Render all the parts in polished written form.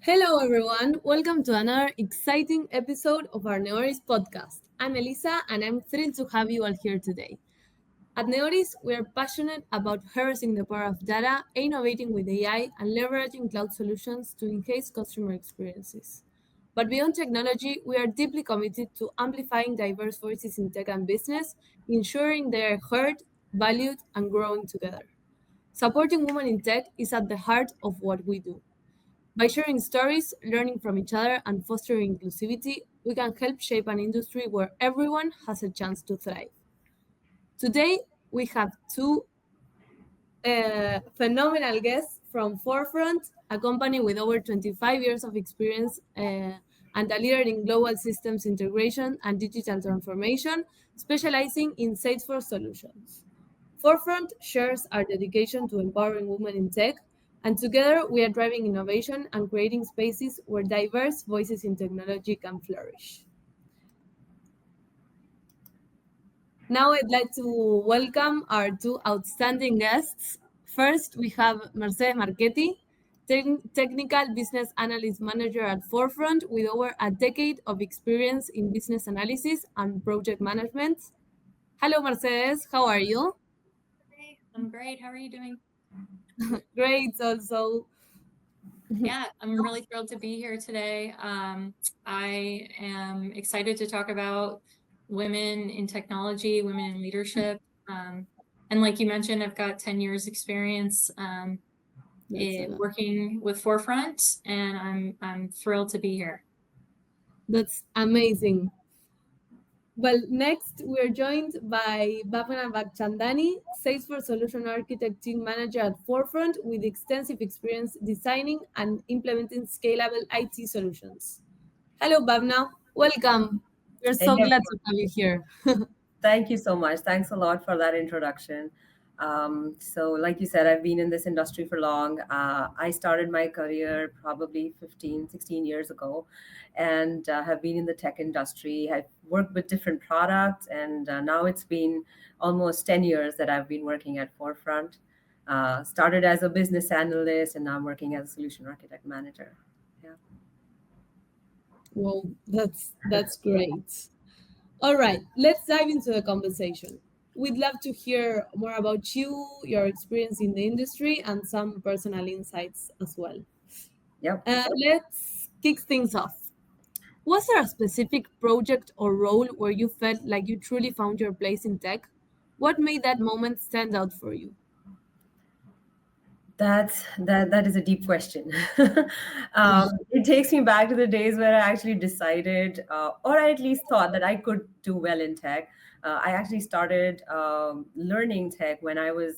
Hello, everyone. Welcome to another exciting episode of our NEORIS podcast. I'm Elisa, and I'm thrilled to have you all here today. At NEORIS, we are passionate about harnessing the power of data, innovating with AI, and leveraging cloud solutions to enhance customer experiences. But beyond technology, we are deeply committed to amplifying diverse voices in tech and business, ensuring they are heard, valued, and growing together. Supporting women in tech is at the heart of what we do. By sharing stories, learning from each other, and fostering inclusivity, we can help shape an industry where everyone has a chance to thrive. Today, we have two phenomenal guests from Forefront, a company with over 25 years of experience and a leader in global systems integration and digital transformation, specializing in Salesforce solutions. Forefront shares our dedication to empowering women in tech, and together we are driving innovation and creating spaces where diverse voices in technology can flourish. Now I'd like to welcome our two outstanding guests. First, we have Mercedes Marchetti, Technical Business Analyst Manager at Forefront with over a decade of experience in business analysis and project management. Hello, Mercedes. How are you? Hey, I'm great. How are you doing? Great, also. Yeah, I'm really thrilled to be here today. I am excited to talk about women in technology, women in leadership. And like you mentioned, I've got 10 years experience That's a in lot. working with Forefront, and I'm thrilled to be here. That's amazing. Well, next we're joined by Bhavana Bagchandani, Salesforce Solution Architect Team Manager at Forefront with extensive experience designing and implementing scalable IT solutions. Hello, Bhavna. Welcome. We're Hey, so glad everyone. to have you here. Thank you so much. Thanks a lot for that introduction. Like you said, I've been in this industry for long. I started my career probably 15, 16 years ago and have been in the tech industry. I've worked with different products, and now it's been almost 10 years that I've been working at Forefront. Started as a business analyst, and now I'm working as a solution architect manager. Yeah. Well, that's great. All right, let's dive into the conversation. We'd love to hear more about you, your experience in the industry, and some personal insights as well. Yep. Let's kick things off. Was there a specific project or role where you felt like you truly found your place in tech? What made that moment stand out for you? That is a deep question. It takes me back to the days where I actually decided, or I at least thought that I could do well in tech. I actually started learning tech when I was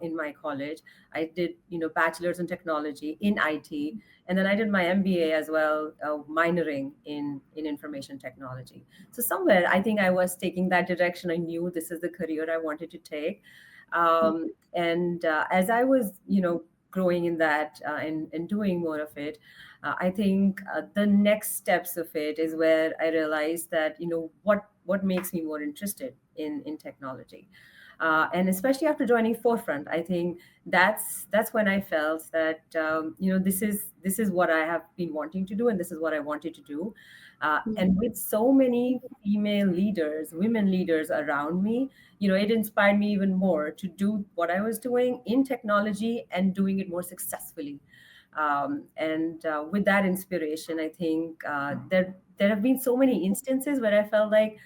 in my college. I did, bachelor's in technology in IT, and then I did my MBA as well, minoring in information technology. So somewhere, I think I was taking that direction. I knew this is the career I wanted to take. And as I was, growing in that and doing more of it, I think the next steps of it is where I realized that, what makes me more interested in technology. And especially after joining Forefront, I think that's when I felt that this is what I have been wanting to do, and this is what I wanted to do. And with so many female leaders, women leaders around me, it inspired me even more to do what I was doing in technology and doing it more successfully. And with that inspiration, I think there have been so many instances where I felt like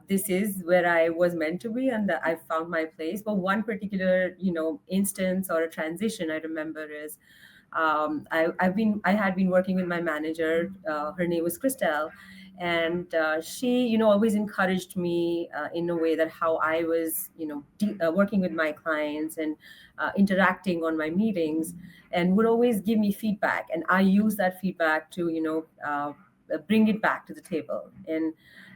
this is where I was meant to be, and that I found my place. But one particular, instance or a transition I remember is I had been working with my manager. Her name was Christelle, and she, always encouraged me in a way that how I was, working with my clients and interacting on my meetings, and would always give me feedback, and I use that feedback to, bring it back to the table. And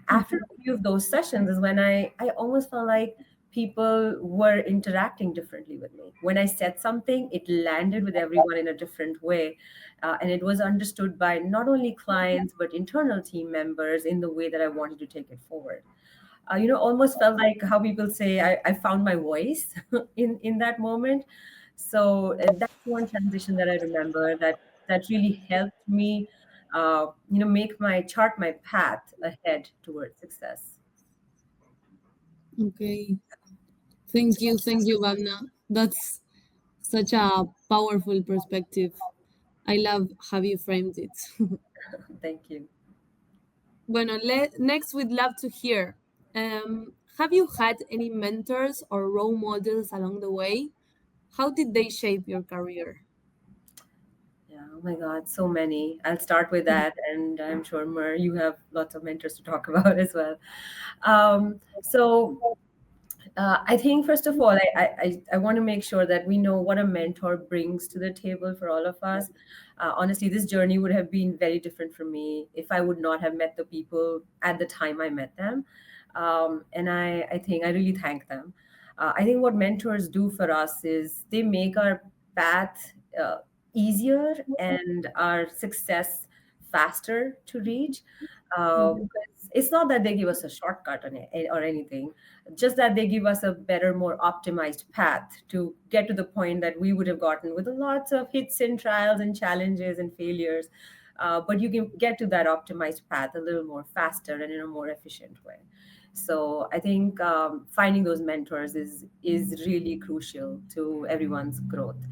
after a few of those sessions is when I almost felt like people were interacting differently with me. When I said something, it landed with everyone in a different way. And it was understood by not only clients, but internal team members in the way that I wanted to take it forward. Almost felt like how people say, I found my voice in that moment. So that's one transition that I remember, that really helped me, make my chart my path ahead towards success. Okay. Thank you, Vagna. That's such a powerful perspective. I love how you framed it. Thank you. Bueno, next we'd love to hear. Have you had any mentors or role models along the way? How did they shape your career? Yeah, oh my God, so many. I'll start with that, and I'm sure, Mer, you have lots of mentors to talk about as well. So I think first of all, I want to make sure that we know what a mentor brings to the table for all of us. Honestly, this journey would have been very different for me if I would not have met the people at the time I met them. And I think I really thank them. I think what mentors do for us is they make our path easier and our success faster to reach. Because it's not that they give us a shortcut or anything, just that they give us a better, more optimized path to get to the point that we would have gotten with lots of hits and trials and challenges and failures. But you can get to that optimized path a little more faster and in a more efficient way. So I think finding those mentors is really crucial to everyone's growth.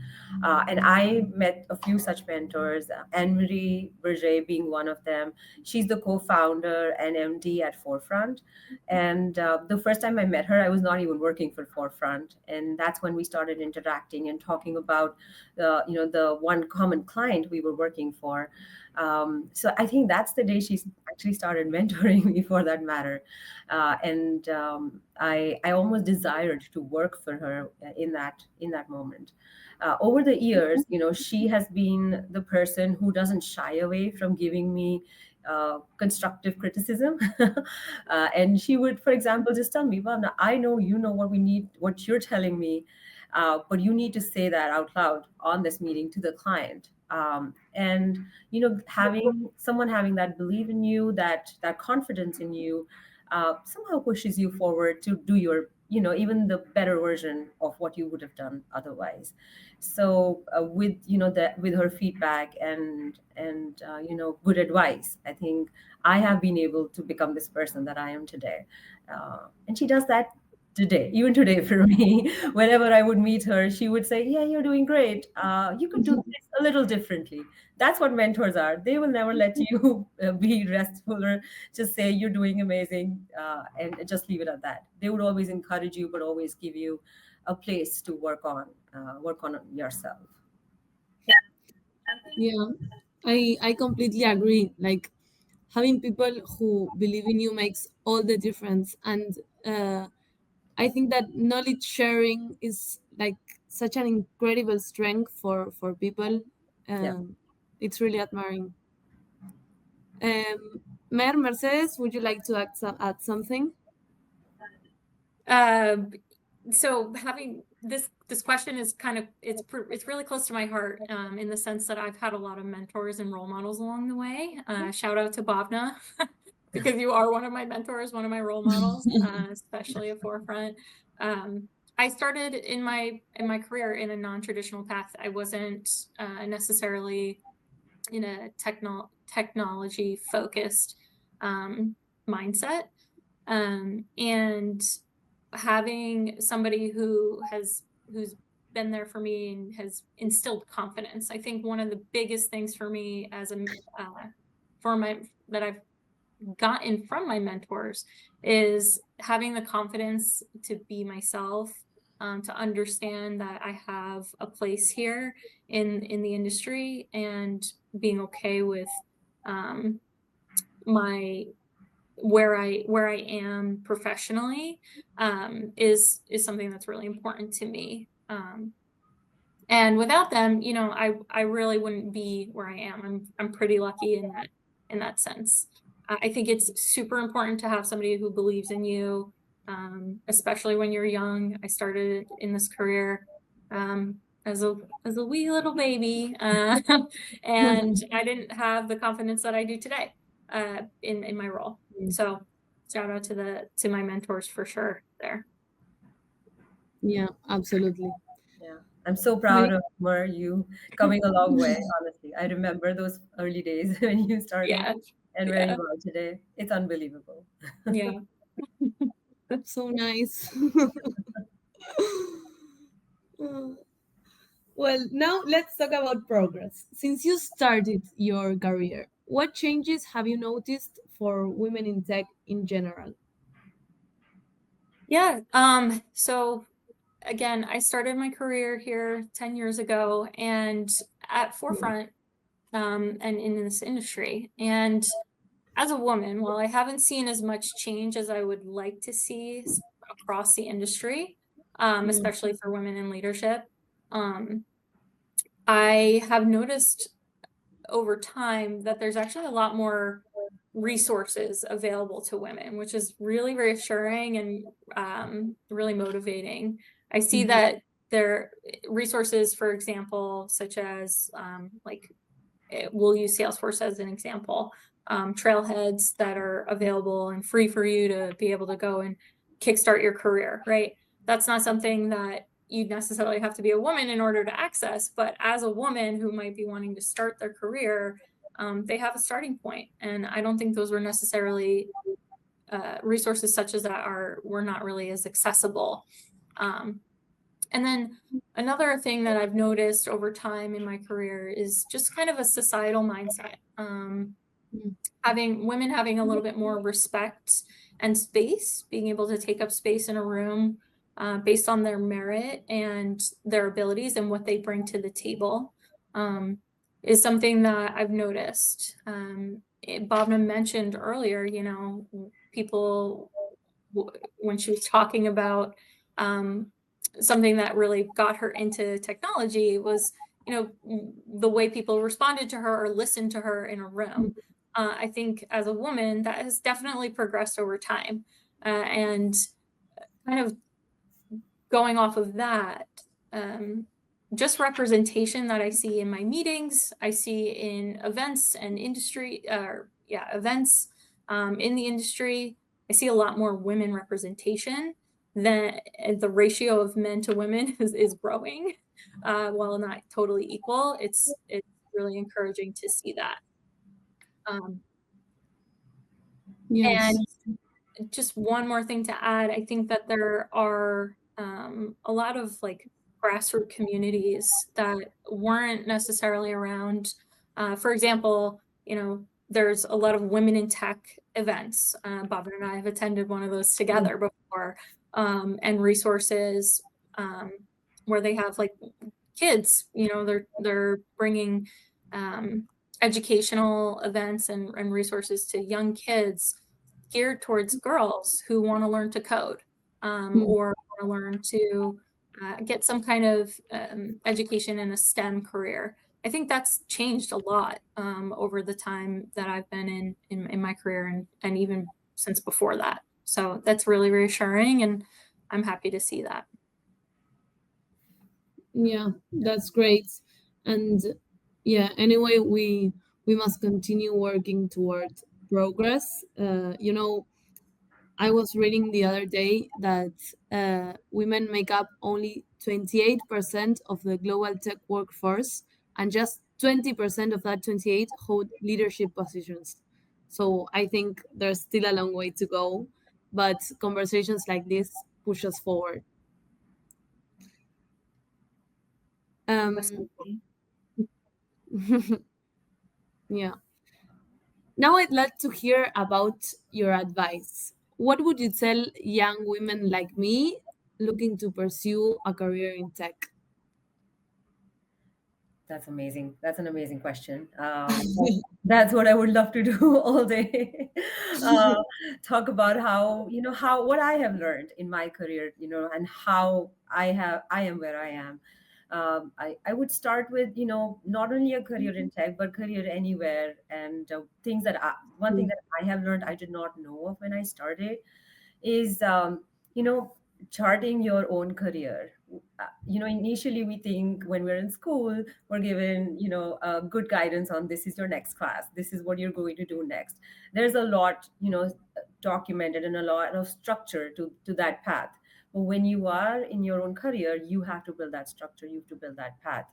And I met a few such mentors, Anne Marie Berger being one of them. She's the co-founder and MD at Forefront. And the first time I met her, I was not even working for Forefront, and that's when we started interacting and talking about the one common client we were working for. So I think that's the day she actually started mentoring me, for that matter. And I almost desired to work for her in that moment. Over the years, she has been the person who doesn't shy away from giving me constructive criticism. And she would, for example, just tell me, well, now I know you know what we need, what you're telling me, but you need to say that out loud on this meeting to the client. And having someone having that belief in you, that confidence in you, somehow pushes you forward to do your even the better version of what you would have done otherwise. So with that, with her feedback and good advice, I think I have been able to become this person that I am today. And she does that today, even today, for me. Whenever I would meet her, she would say, yeah, you're doing great, you could do this a little differently. That's what mentors are. They will never let you be restful or just say you're doing amazing, and just leave it at that. They would always encourage you, but always give you a place to work on yourself. Yeah, I completely agree. Like having people who believe in you makes all the difference, and uh, I think that knowledge sharing is like such an incredible strength for people. Yeah. It's really admiring. Mercedes, would you like to add something? Uh, so having this question is kind of it's really close to my heart, in the sense that I've had a lot of mentors and role models along the way. Shout out to Bhavna because you are one of my mentors, one of my role models, especially at Forefront. I started in my career in a non-traditional path. I wasn't necessarily in a technology focused mindset, and having somebody who's been there for me and has instilled confidence. I think one of the biggest things for me as a for my that I've gotten from my mentors is having the confidence to be myself, to understand that I have a place here in the industry, and being okay with my where I am professionally, is something that's really important to me. And without them, I really wouldn't be where I am. I'm pretty lucky in that sense. I think it's super important to have somebody who believes in you, especially when you're young. I started in this career as a wee little baby, and I didn't have the confidence that I do today in my role. So shout out to my mentors for sure there. Yeah, absolutely. Yeah. I'm so proud of you coming a long way, honestly. I remember those early days when you started Yeah, and where yeah, you are today. It's unbelievable. yeah. So nice. Uh, well, now let's talk about progress. Since you started your career, what changes have you noticed for women in tech in general? Yeah. So again, I started my career here 10 years ago and at Mm, Forefront and in this industry. And as a woman, while I haven't seen as much change as I would like to see across the industry, Mm, especially for women in leadership, um, I have noticed over time that there's actually a lot more resources available to women, which is really reassuring and really motivating. I see mhm, that there resources, for example, such as we'll use Salesforce as an example, trailheads that are available and free for you to be able to go and kickstart your career, right? That's not something that you necessarily have to be a woman in order to access, but as a woman who might be wanting to start their career, they have a starting point. And I don't think those were necessarily resources such as that were not really as accessible. Um, and then another thing that I've noticed over time in my career is just kind of a societal mindset. mm, Having women having a little bit more respect and space, being able to take up space in a room based on their merit and their abilities and what they bring to the table um, is something that I've noticed. Bhavna mentioned earlier, people when she was talking about um, something that really got her into technology was, the way people responded to her or listened to her in a room. I think as a woman, that has definitely progressed over time. And kind of going off of that, um, just representation that I see in my meetings, I see in events and industry, events in the industry. I see a lot more women representation than the ratio of men to women is growing. While not totally equal, it's really encouraging to see that. Um, yes. and just one more thing to add, I think that there are a lot of like grassroots communities that weren't necessarily around. For example, there's a lot of women in tech events. Bob and I have attended one of those Mm, together before, and resources um, where they have like kids. They're bringing um, educational events and resources to young kids geared towards girls who want to learn to code mm, or want to learn to get some kind of education in a STEM career. I think that's changed a lot over the time that I've been in my career and even since before that. So that's really reassuring, and I'm happy to see that. yeah, that's great. And yeah, anyway, we must continue working toward progress. I was reading the other day that women make up only 28% of the global tech workforce, and just 20% of that 28 hold leadership positions. So I think there's still a long way to go, but conversations like this push us forward. Um, Absolutely. yeah. Now I'd like to hear about your advice. What would you tell young women like me looking to pursue a career in tech? That's amazing. That's an amazing question. That's what I would love to do all day. uh, Talk about how what I have learned in my career, and how I am where I am. I would start with, not only a career in tech, but career anywhere. And one thing that I have learned I did not know of when I started is, charting your own career. Initially we think when we're in school, we're given, good guidance on this is your next class, this is what you're going to do next. There's a lot, documented, and a lot of structure to that path. But when you are in your own career, you have to build that structure, you have to build that path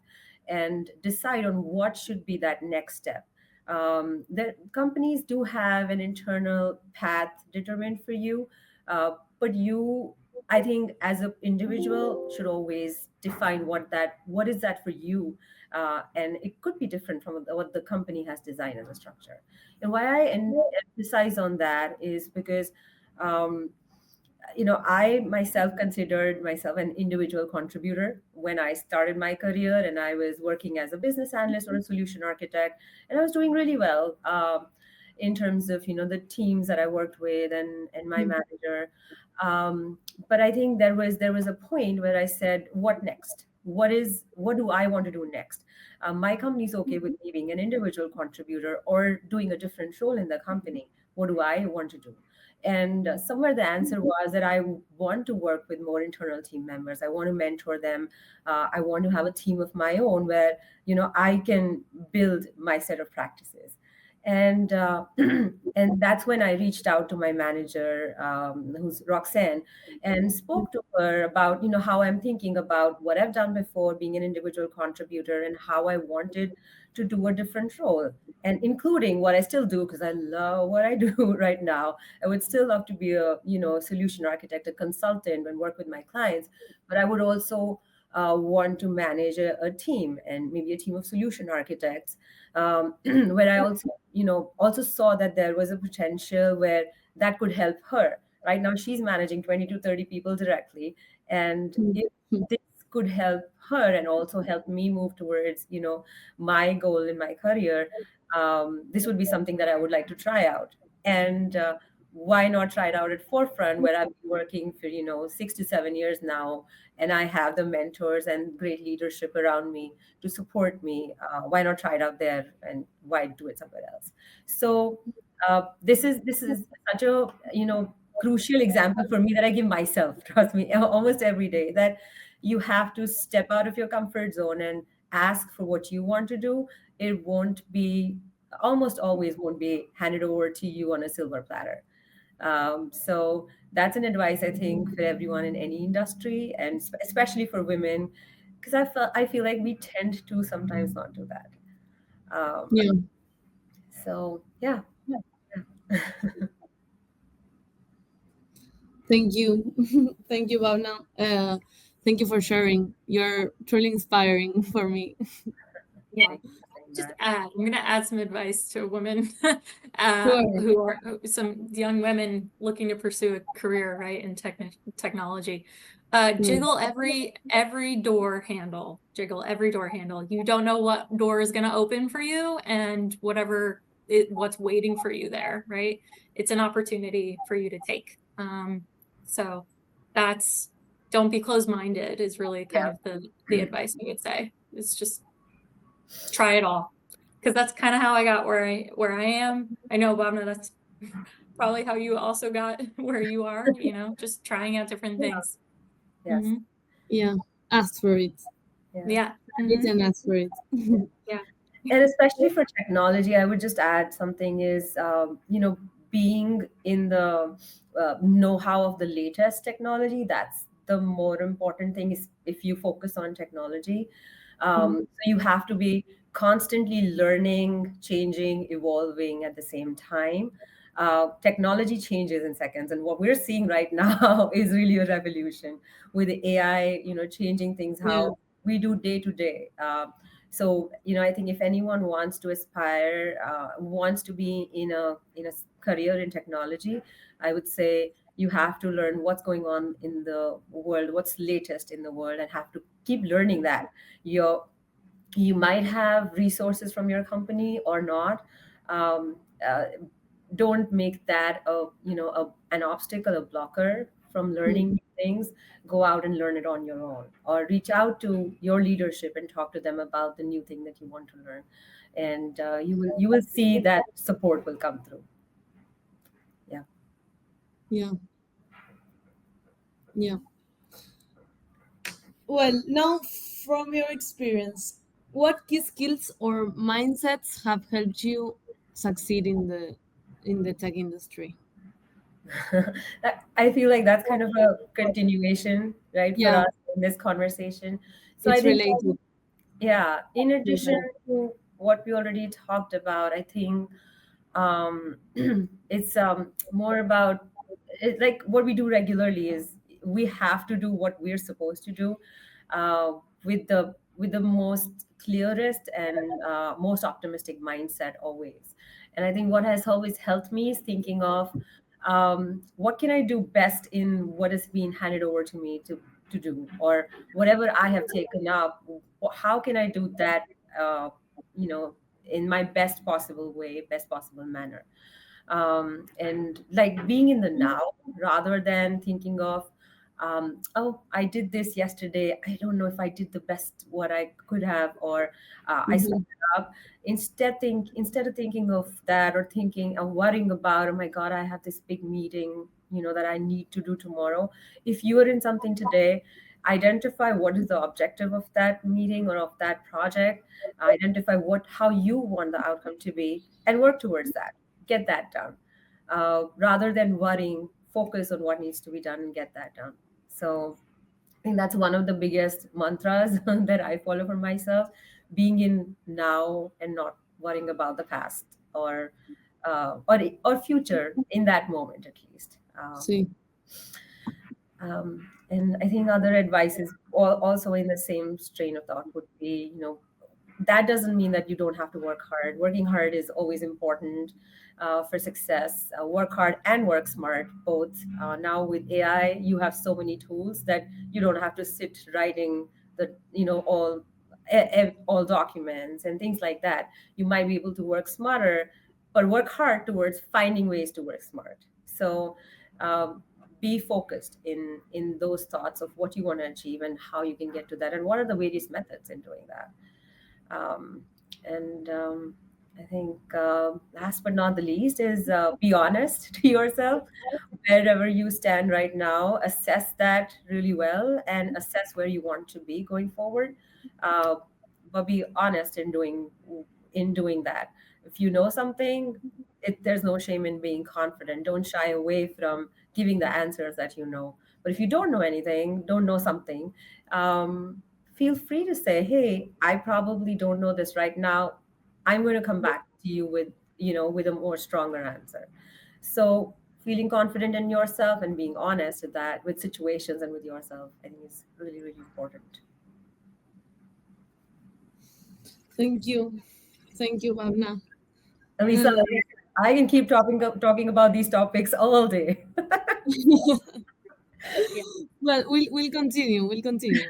and decide on what should be that next step. The companies do have an internal path determined for you, but you, I think, as an individual, should always define what is that for you, and it could be different from what the company has designed as a structure. And why emphasize on that is because um, I myself considered myself an individual contributor when I started my career, and I was working as a business analyst or a solution architect, and I was doing really well in terms of the teams that I worked with and my manager. But I think there was a point where I said, "What next? What do I want to do next?" My company's okay with me being an individual contributor or doing a different role in the company. What do I want to do? And somewhere the answer was that I want to work with more internal team members. I want to mentor them. I want to have a team of my own where I can build my set of practices. And and that's when I reached out to my manager, who's Roxanne, and spoke to her about how I'm thinking about what I've done before, being an individual contributor, and how I wanted to do a different role, and including what I still do because I love what I do right now. I would still love to be a solution architect, a consultant, and work with my clients, but I would also want to manage a team, and maybe a team of solution architects, where I also saw that there was a potential where that could help her. Right now, she's managing 20 to 30 people directly, and if this could help her and also help me move towards my goal in my career, this would be something that I would like to try out. And why not try it out at Forefront, where I've been working for 6 to 7 years now, and I have the mentors and great leadership around me to support me. Why not try it out there, and why do it somewhere else? So this is such a crucial example for me that I give myself. Trust me, almost every day, that you have to step out of your comfort zone and ask for what you want to do. It won't be, almost always won't be handed over to you on a silver platter. So that's an advice I think for everyone in any industry, and especially for women, because I feel like we tend to sometimes not do that. Um, Yeah. so yeah. Thank you. Thank you, Bhavna. Thank you for sharing. You're truly inspiring for me. Yeah. Thank you for saying Just that. add, I'm going to add some advice to women Sure. who are some young women looking to pursue a career, right, in technology. Jiggle every door handle. Jiggle every door handle. You don't know what door is going to open for you, and what's waiting for you there, right? It's an opportunity for you to take. So that's, don't be closed-minded is really kind of the advice I would say. It's just try it all, because that's kind of how I got where I am. I know, Bhavna, that's probably how you also got where you are, just trying out different Yeah. things. Yes. Yeah. Ask for it. Yeah. Yeah. It and ask for it. Yeah. And especially for technology, I would just add something is, being in the know-how of the latest technology. That's the more important thing, is if you focus on technology. So you have to be constantly learning, changing, evolving at the same time. Technology changes in seconds, and what we're seeing right now is really a revolution with the AI, changing things Yeah. how we do day to day. So I think if anyone wants to aspire, wants to be in a career in technology, I would say you have to learn what's going on in the world, what's latest in the world, and have to keep learning that. You might have resources from your company or not. um, uh, don't make that an obstacle, a blocker from learning new things. Go out and learn it on your own, or reach out to your leadership and talk to them about the new thing that you want to learn, and you will see that support will come through. Yeah. Yeah. Yeah. Well, now from your experience, what key skills or mindsets have helped you succeed in the tech industry? I feel like that's kind of a continuation, right, for Yeah, us in this conversation. So I it's think, related. yeah, in addition Totally. to what we already talked about, I think um, it's more about like what we do regularly is we have to do what we're supposed to do with the most clearest and most optimistic mindset always. And I think what has always helped me is thinking of what can I do best in what is being handed over to me to do, or whatever I have taken up. How can I do that? Uh, you know, in my best possible way, best possible manner, and like being in the now rather than thinking of oh, I did this yesterday, I don't know if I did the best what I could have, or I screwed Mhm. up. Instead of thinking of that, or thinking or worrying about, oh my god, I have this big meeting, that I need to do tomorrow. If you are in something today, identify what is the objective of that meeting or of that project. Identify how you want the outcome to be, and work towards that. Get that done, rather than worrying. Focus on what needs to be done and get that done. So I think that's one of the biggest mantras that I follow for myself: being in now and not worrying about the past, or future in that moment at least. See. And I think other advice is also in the same strain of thought would be, that doesn't mean that you don't have to work hard. Working hard is always important for success. Work hard and work smart, both. Now with AI, you have so many tools that you don't have to sit writing all documents and things like that. You might be able to work smarter, but work hard towards finding ways to work smart. So be focused in those thoughts of what you want to achieve and how you can get to that, and what are the various methods in doing that. And I think last but not the least is be honest to yourself wherever you stand right now. Assess that really well and assess where you want to be going forward. Uh, but be honest in doing that. If you know something, there's no shame in being confident. Don't shy away from giving the answers that you know. But if you don't know anything, don't know something, feel free to say, "Hey, I probably don't know this right now. I'm going to come back to you with a more stronger answer." So feeling confident in yourself and being honest with that, with situations and with yourself, I think is really, really important. Thank you. Thank you, Bhavna. Alisa, Um, I can keep talking about these topics all day. Yeah. well, we'll continue. We'll continue.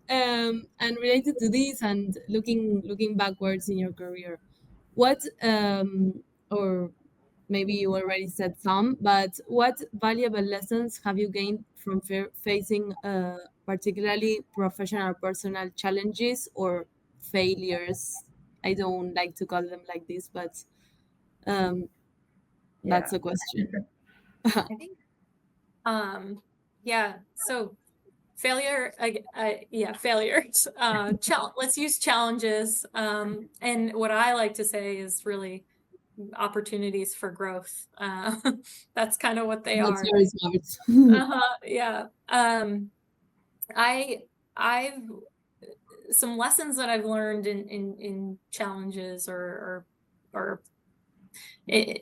And related to this, and looking backwards in your career, what or maybe you already said some, but what valuable lessons have you gained from facing particularly professional or personal challenges or failures? I don't like to call them like this, but um, Yeah. that's a question. I think, yeah, so failure, yeah, failures. Let's use challenges. And what I like to say is really opportunities for growth. That's kind of what they That's are. very smart. Yeah. I I've some lessons that I've learned in challenges or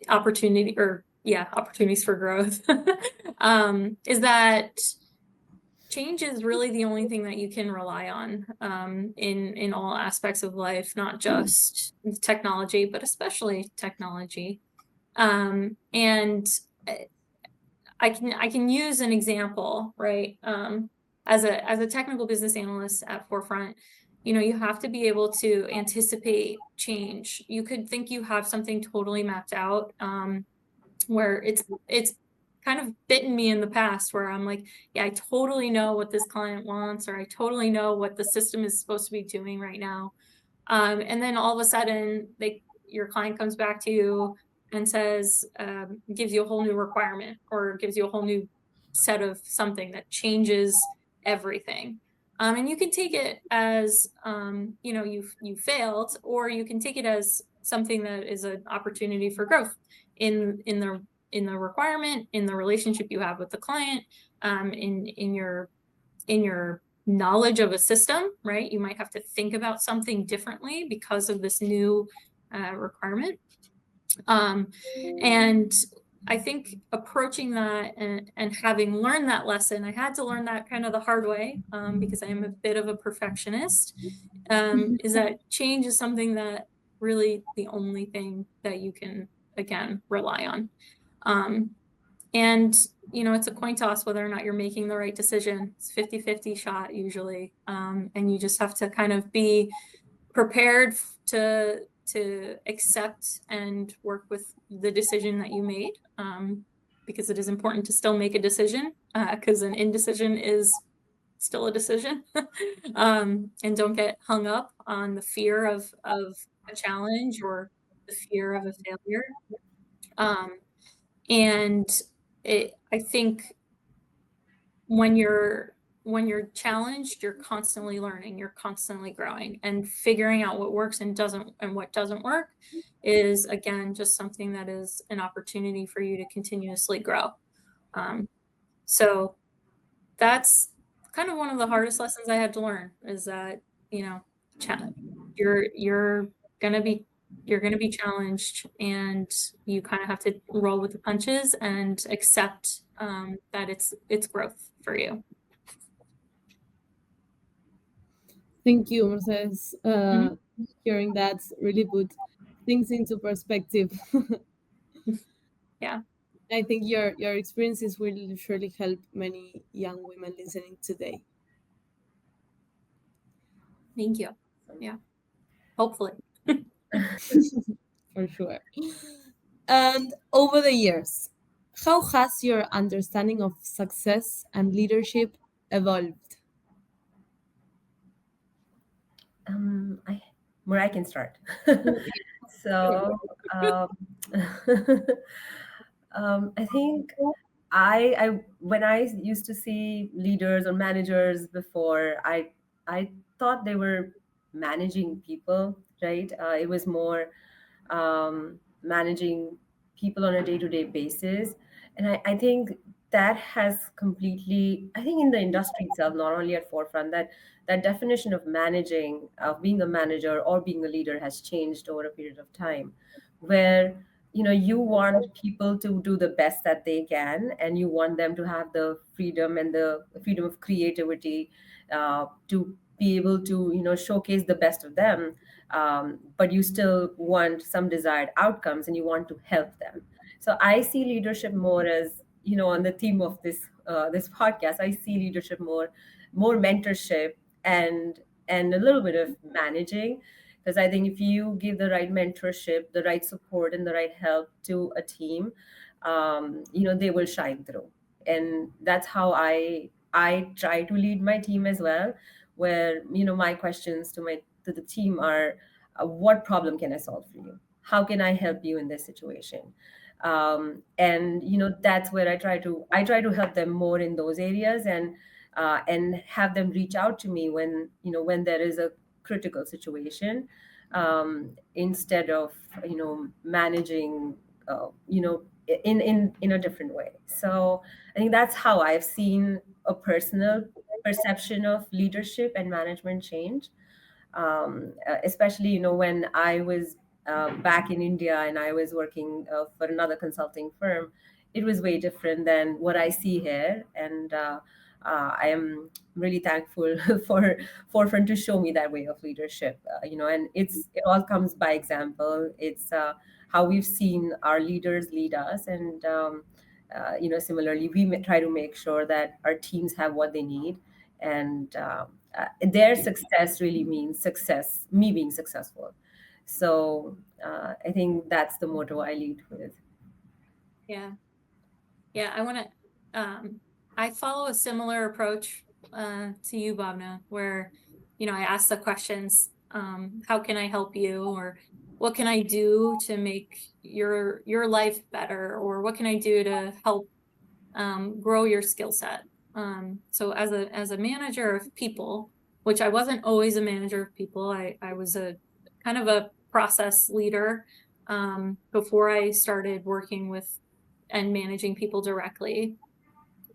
opportunity, or yeah, opportunities for growth, is that change is really the only thing that you can rely on, in all aspects of life, not just technology, but especially technology. And I can use an example, right? As a technical business analyst at Forefront, you have to be able to anticipate change. You could think you have something totally mapped out, where it's kind of bitten me in the past, where I'm like, yeah, I totally know what this client wants, or I totally know what the system is supposed to be doing right now. And then all of a sudden, your client comes back to you and says, gives you a whole new requirement, or gives you a whole new set of something that changes everything. And you can take it as, you failed, or you can take it as something that is an opportunity for growth in the requirement, in the relationship you have with the client, in your knowledge of a system, right? You might have to think about something differently because of this new requirement. And I think approaching that and having learned that lesson, I had to learn that kind of the hard way, because I am a bit of a perfectionist, is that change is something that really the only thing that you can, again, rely on. And, it's a coin toss whether or not you're making the right decision. It's 50-50 shot usually. And you just have to kind of be prepared to accept and work with the decision that you made, because it is important to still make a decision, because an indecision is still a decision. And don't get hung up on the fear of a challenge or the fear of a failure. And I think when you're challenged, you're constantly learning, you're constantly growing, and figuring out what works and what doesn't work is, again, just something that is an opportunity for you to continuously grow. So that's kind of one of the hardest lessons I had to learn, is that, you're gonna be challenged, and you kind of have to roll with the punches and accept that it's growth for you. Thank you, Mercedes. Hearing that really put things into perspective. Yeah. I think your experiences will surely help many young women listening today. Thank you. Yeah. Hopefully. For sure. And over the years, how has your understanding of success and leadership evolved? I can start. Sure. So, I think I when I used to see leaders or managers before, I thought they were managing people, right? It was more managing people on a day-to-day basis, and I think that has completely, I think in the industry itself, not only at forefront, that definition of managing, of being a manager or being a leader, has changed over a period of time, where you want people to do the best that they can, and you want them to have the freedom and the freedom of creativity, to be able to showcase the best of them, but you still want some desired outcomes, and you want to help them. So I see leadership more as, on the theme of this podcast, I see leadership more mentorship, and a little bit of managing, because I think if you give the right mentorship, the right support, and the right help to a team, they will shine through. And that's how I try to lead my team as well, where my questions to the team are, what problem can I solve for you? How can I help you in this situation? And that's where I try to help them more in those areas, and have them reach out to me when there is a critical situation, instead of managing, in a different way. So I think that's how I've seen a personal perception of leadership and management change, especially when I was back in India and I was working for another consulting firm. It was way different than what I see here, and I am really thankful for Forefront to show me that way of leadership. And it all comes by example. It's how we've seen our leaders lead us, and similarly, we try to make sure that our teams have what they need, and their success really means success, me being successful. So I think that's the motto I lead with. Yeah. I follow a similar approach to you, Bhavna, where I ask the questions, how can I help you, or what can I do to make your life better, or what can I do to help grow your skill set. So as a manager of people, which I wasn't always a manager of people, I was a kind of process leader before I started working with and managing people directly.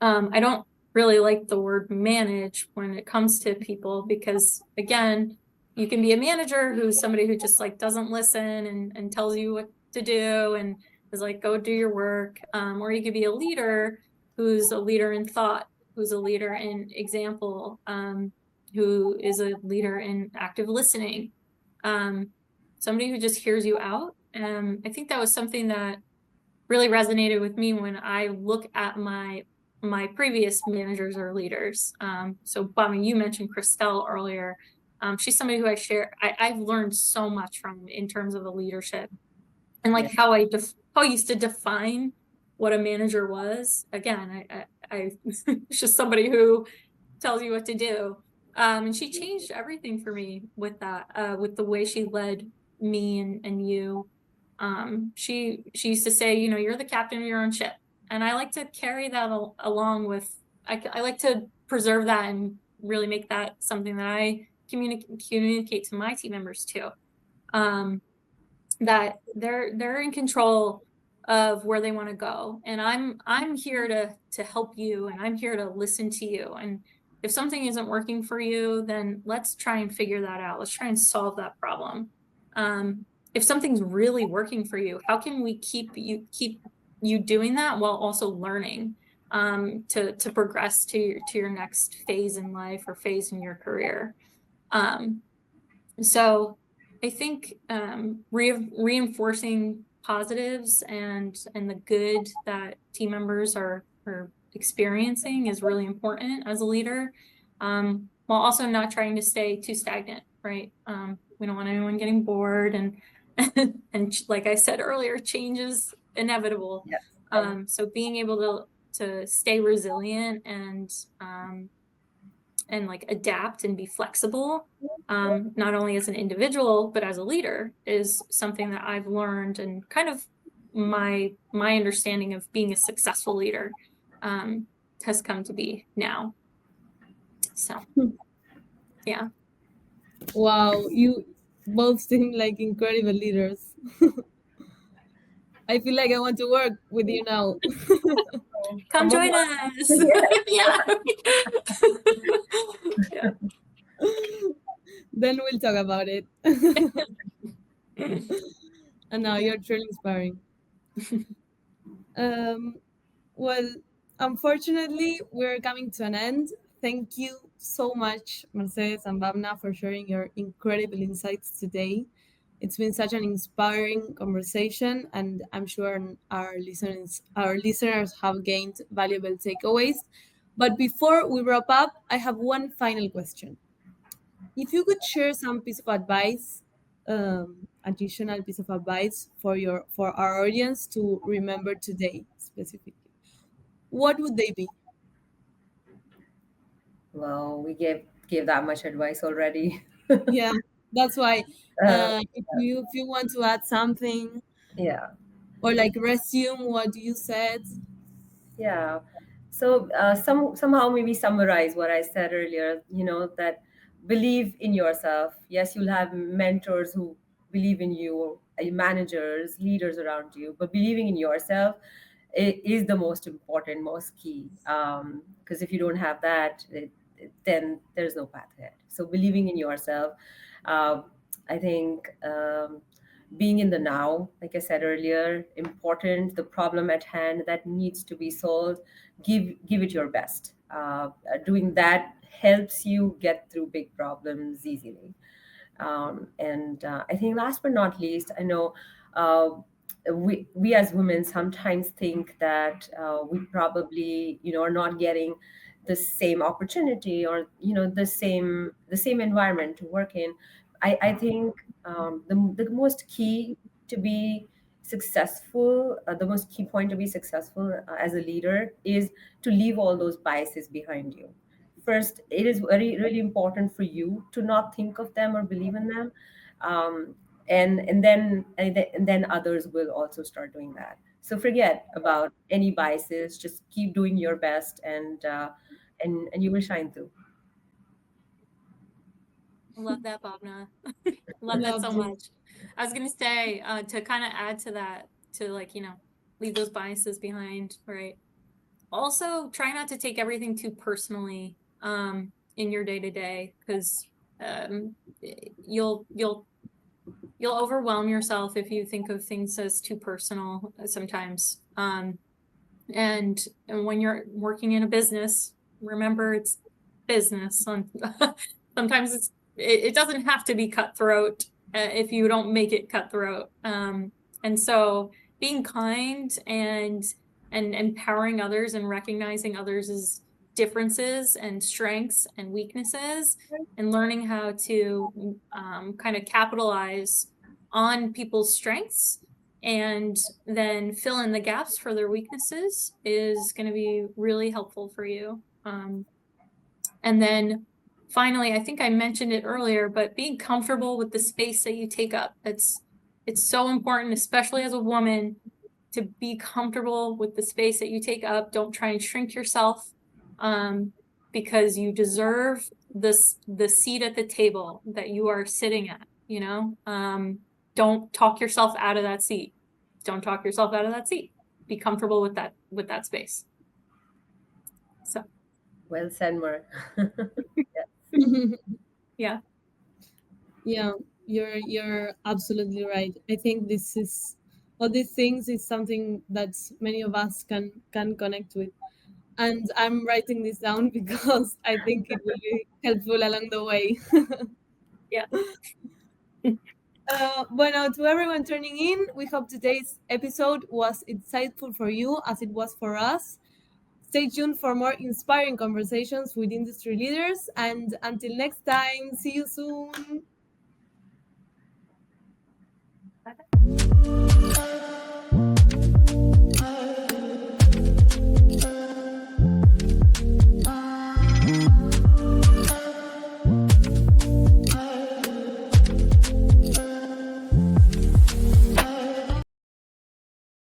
I don't really like the word manage when it comes to people because, again, you can be a manager who's somebody who just like doesn't listen and tells you what to do and is like, go do your work. Or you could be a leader who's a leader in thought, who's a leader in example, who is a leader in active listening, somebody who just hears you out. I think that was something that really resonated with me when I look at my previous managers or leaders. So Bobby, you mentioned Christelle earlier. She's somebody who I've learned so much from in terms of the leadership and like how I used to define what a manager was. Again, I it's just somebody who tells you what to do. And she changed everything for me with that, with the way she led me and you. She used to say, you know, you're the captain of your own ship. And I like to carry that along with, I like to preserve that and really make that something that I communicate to my team members too. That they're in control of where they want to go, and I'm here to help you, and I'm here to listen to you. And if something isn't working for you, then let's try and figure that out. Let's try and solve that problem. If something's really working for you, how can we keep you doing that while also learning to progress to your next phase in life or phase in your career? So I think reinforcing positives and the good that team members are experiencing is really important as a leader, while also not trying to stay too stagnant, right? We don't want anyone getting bored, and and like I said earlier, change is inevitable. Yes. So being able to stay resilient and like adapt and be flexible, not only as an individual but as a leader, is something that I've learned, and kind of my understanding of being a successful leader has come to be now. So yeah. Wow, you both seem like incredible leaders. I feel like I want to work with you now. Come join on. us. Yeah. Yeah. Then we'll talk about it. And now you're truly inspiring. Um, well, unfortunately, we're coming to an end. Thank you so much, Mercedes and Babna, for sharing your incredible insights today. It's been such an inspiring conversation, and I'm sure our listeners have gained valuable takeaways. But before we wrap up, I have one final question. If you could share some piece of advice, additional piece of advice for our audience to remember today specifically, what would they be? Well, we gave that much advice already. Yeah, that's why. Uh, If you want to add something yeah. or like resume what you said. Yeah. So somehow maybe summarize what I said earlier, that believe in yourself. Yes, you'll have mentors who believe in you, managers, leaders around you, but believing in yourself is the most important, most key. Because if you don't have that, then there's no path ahead. So believing in yourself, uh, I think. Being in the now, like I said earlier, important, the problem at hand that needs to be solved, give it your best. Doing that helps you get through big problems easily. And I think last but not least, I know uh, we as women sometimes think that we probably are not getting the same opportunity, or the same environment to work in. I think the most key to be successful, the most key point to be successful as a leader is to leave all those biases behind you. First, it is very really important for you to not think of them or believe in them, um, and then others will also start doing that. So forget about any biases, just keep doing your best, and you will shine through. Love that, Bhavna. Love that so Lovely. much. I was gonna say, to kind of add to that, to like, leave those biases behind, right? Also, try not to take everything too personally in your day to day, because you'll overwhelm yourself if you think of things as too personal sometimes. And when you're working in a business, remember it's business. Sometimes it doesn't have to be cutthroat if you don't make it cutthroat. And so being kind and empowering others and recognizing others' differences and strengths and weaknesses, and learning how to kind of capitalize on people's strengths and then fill in the gaps for their weaknesses is going to be really helpful for you. And then finally, I think I mentioned it earlier, but being comfortable with the space that you take up. It's so important, especially as a woman, to be comfortable with the space that you take up. Don't try and shrink yourself, because you deserve the seat at the table that you are sitting at, don't talk yourself out of that seat. Don't talk yourself out of that seat. Be comfortable with that space. So Well said, Mark. yeah. Yeah, you're absolutely right. I think this is all these things is something that many of us can connect with. And I'm writing this down because I think it will be helpful along the way. Yeah. Bueno, to everyone turning in, we hope today's episode was insightful for you as it was for us. Stay tuned for more inspiring conversations with industry leaders. And until next time, see you soon. Bye.